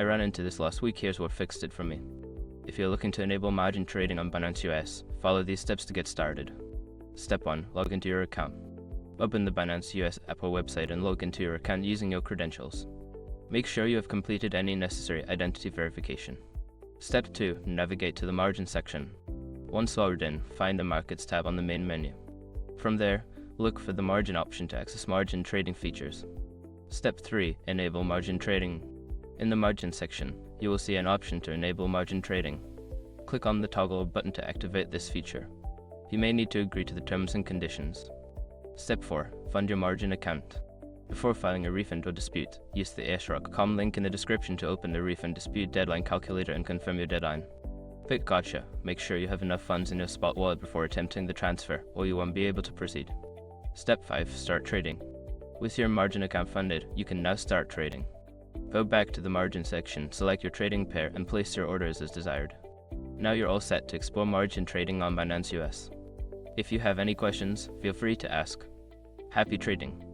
I ran into this last week. Here's what fixed it for me. If you're looking to enable margin trading on Binance US, follow these steps to get started. Step 1. Log into your account. Open the Binance US app or website and log into your account using your credentials. Make sure you have completed any necessary identity verification. Step 2. Navigate to the margin section. Once logged in, find the Markets tab on the main menu. From there, look for the margin option to access margin trading features. Step 3. Enable margin trading. In the margin section, you will see an option to enable margin trading. Click on the toggle button to activate this feature. You may need to agree to the terms and conditions. Step 4. Fund your margin account. Before filing a refund or dispute, use the ashrock.com link in the description to open the refund dispute deadline calculator and confirm your deadline. Quick gotcha, make sure you have enough funds in your spot wallet before attempting the transfer, or you won't be able to proceed. Step 5. Start trading. With your margin account funded, you can now start trading. Go back to the margin section, select your trading pair, and place your orders as desired. Now you're all set to explore margin trading on Binance US. If you have any questions, feel free to ask. Happy trading!